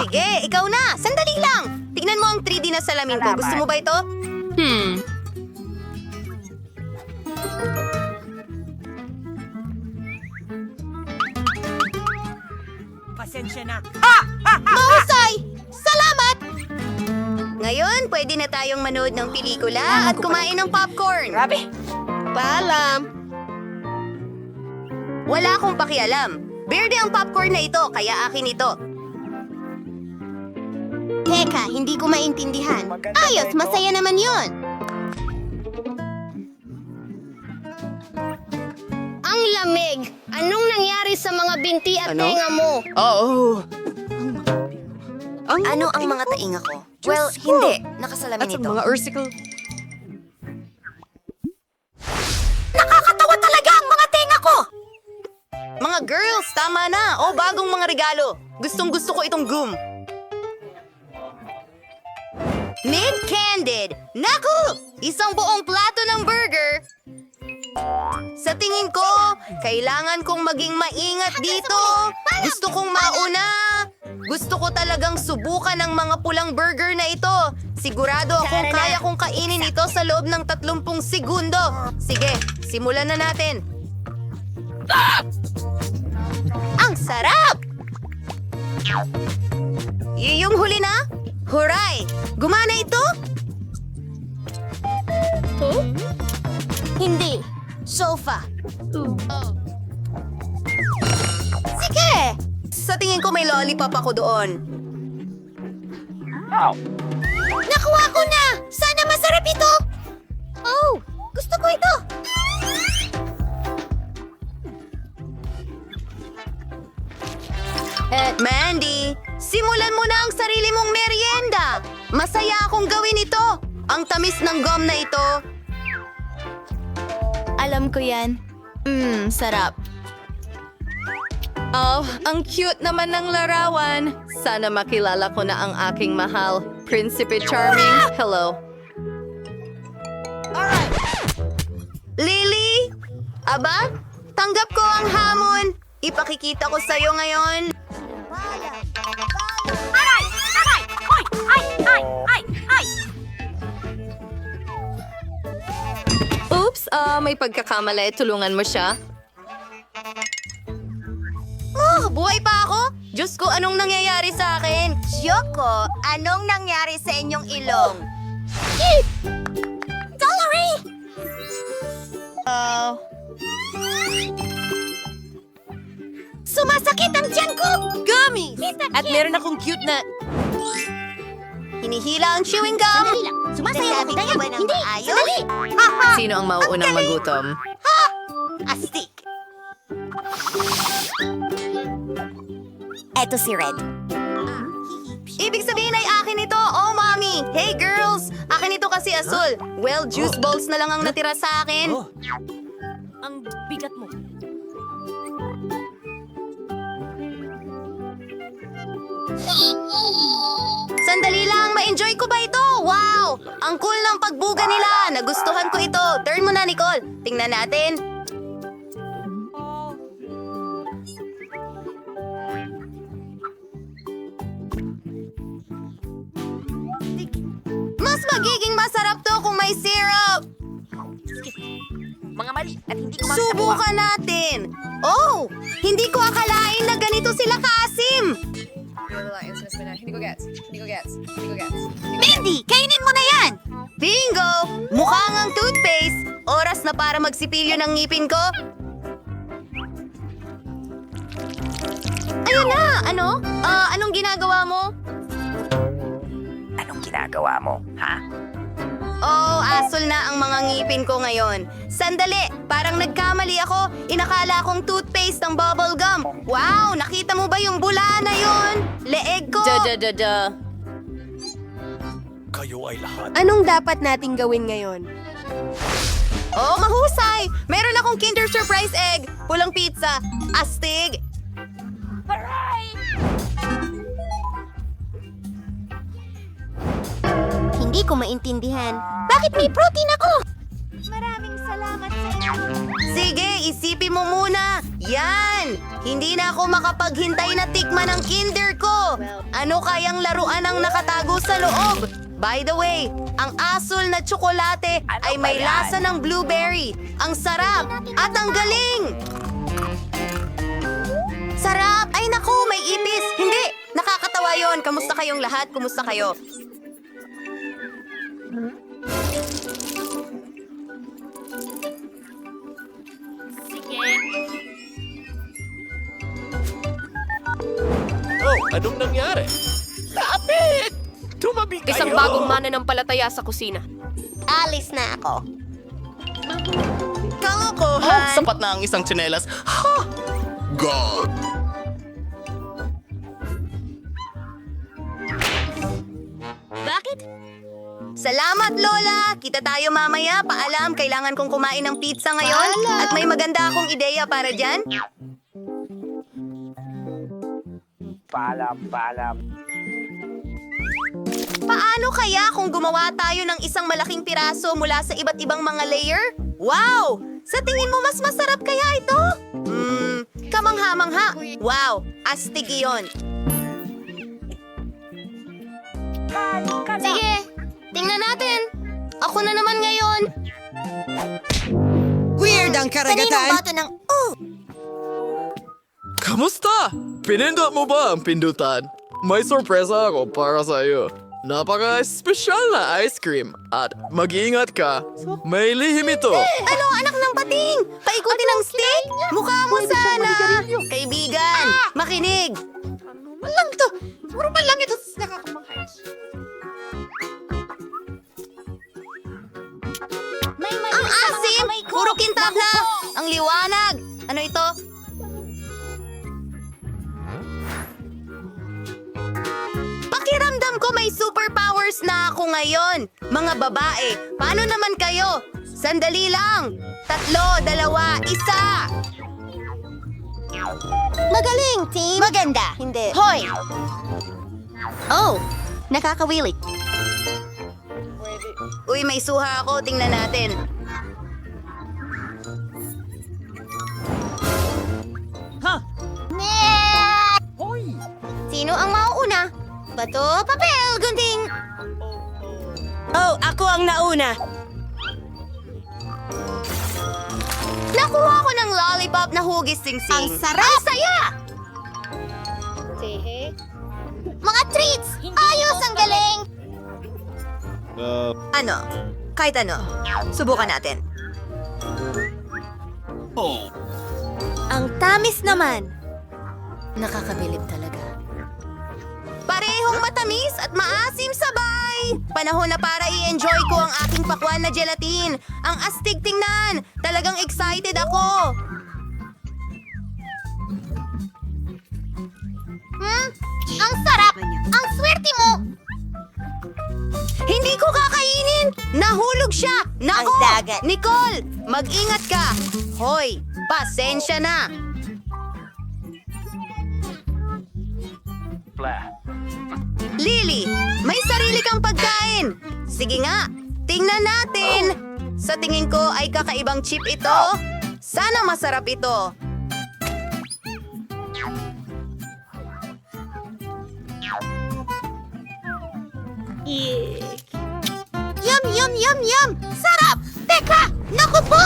Sige, ikaw na. Sandali lang. Tignan mo ang 3D na salamin ko. Gusto mo ba ito? Pasensya na. Mahusay! Salamat! Ngayon, pwede na tayong manood ng pelikula at kumain ng popcorn. Grabe! Paalam! Wala akong pakialam. Berde ang popcorn na ito, kaya akin ito. Teka, hindi ko maintindihan. Ayos, masaya naman yon. Ang lamig! Anong nangyari sa mga binti at tenga mo? Ano ang mga tainga ko? Well, hindi. Nakasalamin ito. Mga ursicle. Nakakatawa talaga ang mga tenga ko! Mga girls, tama na. O, bagong mga regalo. Gustong-gusto ko itong gum. Mid-candid. Naku! Isang buong plato ng burger. Sa tingin ko, kailangan kong maging maingat dito. Gusto kong mauna. Gusto ko talagang subukan ang mga pulang burger na ito. Sigurado akong kaya kong kainin ito sa loob ng 30 segundo. Sige, simulan na natin. Ang sarap! Yung huli na? Huray! Gumana ito? Hindi. Sofa. Sige! Sa tingin ko may lollipop ako doon. Nakuha ko na! Sana masarap ito! Oh, gusto ko ito! Mandy, simulan mo na ang sarili mong merienda. Masaya akong gawin ito. Ang tamis ng gum na ito. Alam ko yan. Sarap. Oh, ang cute naman ng larawan. Sana makilala ko na ang aking mahal. Prinsipe Charming, hello. Lily? Aba, tanggap ko ang hamon. Ipakikita ko sa'yo ngayon. Aray! Aray! Hoy! Ay! Ay! Ay! Ay! Oops, may pagkakamali. Tulungan mo siya. Buhay pa ako? Diyos ko, anong nangyayari sa akin? Yoko, anong nangyari sa inyong ilong? Dolary! Sumasakit ang tiyan ko! Gummies! At meron akong cute na... Hinihila ang chewing gum. Sandali lang. Sumasayaw ako tayo. Hindi! Sandali! Sino ang mauunang magutom? Astig! Eto si Red. Ibig sabihin ay akin ito. Oh, mommy! Hey, girls! Akin ito kasi asul. Well, juice balls na lang ang natira sa akin. Ang bigat mo. Sandali lang, ma-enjoy ko ba ito? Wow! Ang cool ng pagbuga nila. Nagustuhan ko ito. Turn mo na, Nicole. Tingnan natin. Mas magiging masarap to kung may syrup. Mga mali at hindi ko Subukan natin. Oh! Hindi ko akalain na ganito sila kaasim. Mindy! Kainin mo na yan! Bingo! Mukha ngang toothpaste. Oras na para magsipilyo ng ngipin ko. Ayun na! Ano? Anong ginagawa mo? Anong ginagawa mo, ha? Oh, asol na ang mga ngipin ko ngayon. Sandali! Parang nagkamali ako. Inakala kong toothpaste ang bubble gum. Wow! Nakita mo ba yung bula na yun? Leeg ko! Kayo ay lahat. Anong dapat nating gawin ngayon? Oh, mahusay! Meron akong Kinder Surprise Egg. Pulang pizza. Astig! Hindi ko maintindihan. Bakit may protein ako? Maraming salamat sa inyo. Sige, isipin mo muna. Yan! Hindi na ako makapaghintay na tikman ang Kinder ko. Ano kayang laruan ang nakatago sa loob? By the way, ang asul na tsokolate ay may lasa ng blueberry. Ang sarap at ang galing! Sarap! Ay naku, may ipis! Hindi! Nakakatawa yon. Kamusta kayong lahat? Kumusta kayo? Oh, anong nangyari? Lapit! Tumabi kayo! Isang bagong mananampalataya sa kusina. Alis na ako. Kalokohan! Sapat na ang isang tsinelas. Ha! God! Bakit? Salamat, Lola! Kita tayo mamaya. Paalam, kailangan kong kumain ng pizza ngayon. At may maganda akong ideya para dyan. Paano kaya kung gumawa tayo ng isang malaking piraso mula sa iba't ibang mga layer? Wow! Sa tingin mo mas masarap kaya ito? Kamangha-mangha. Wow! Astig iyon. Sige, tingnan natin. Ako na naman ngayon. Weird ang Kaninong bato ng... Kamusta? Pinindot mo ba ang pindutan? May sorpresa ako para sa iyo. Napaka-espesyal na ice cream. At mag-iingat ka, may lihim ito. Ano, anak ng pating? Paikutin ang stick? Mukha mo sana. Kaibigan, makinig. Malang to. Puro malang ito. Nakakumanghay. Ang asim! Puro kintab na! Ang liwanag! Ano ito? Pakiramdam ko may superpowers na ako ngayon. Mga babae, paano naman kayo? Sandali lang! 3, 2, 1. Magaling, team! Maganda! Hindi. Hoy! Oh, nakakawili. Uy, may suha ako. Tingnan natin. Sino ang mauuna? Bato, papel, gunting. Oh, ako ang nauna. Nakuha ko ng lollipop na hugis sing-sing. Ang sarap! Ang saya! Mga treats! Ayos, ang galing! Ano? Kahit ano. Subukan natin. Ang tamis naman. Nakakabilib talaga. Parehong matamis at maasim sabay! Panahon na para i-enjoy ko ang aking pakwan na gelatin. Ang astig tingnan! Talagang excited ako! Ang sarap! Ang swerte mo! Hindi ko kakainin! Nahulog siya! Nako! Ang dagat. Nicole! Mag-ingat ka! Hoy! Pasensya na! Lily! May sarili kang pagkain! Sige nga! Tingnan natin! Sa tingin ko ay kakaibang chip ito. Sana masarap ito. Yum, yum, yum, yum! Sarap! Teka! Naku po!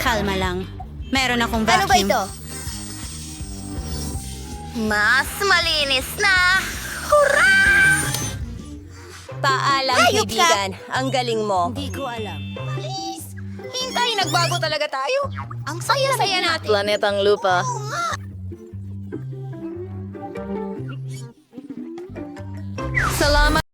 Kalma lang. Meron akong Ano ba ito? Mas malinis na! Hurra! Paalam, Hayop ka! Ang galing mo. Hindi ko alam. Please! Hintay, nagbago talaga tayo. Ang saya-saya natin. Planetang lupa. Salamat.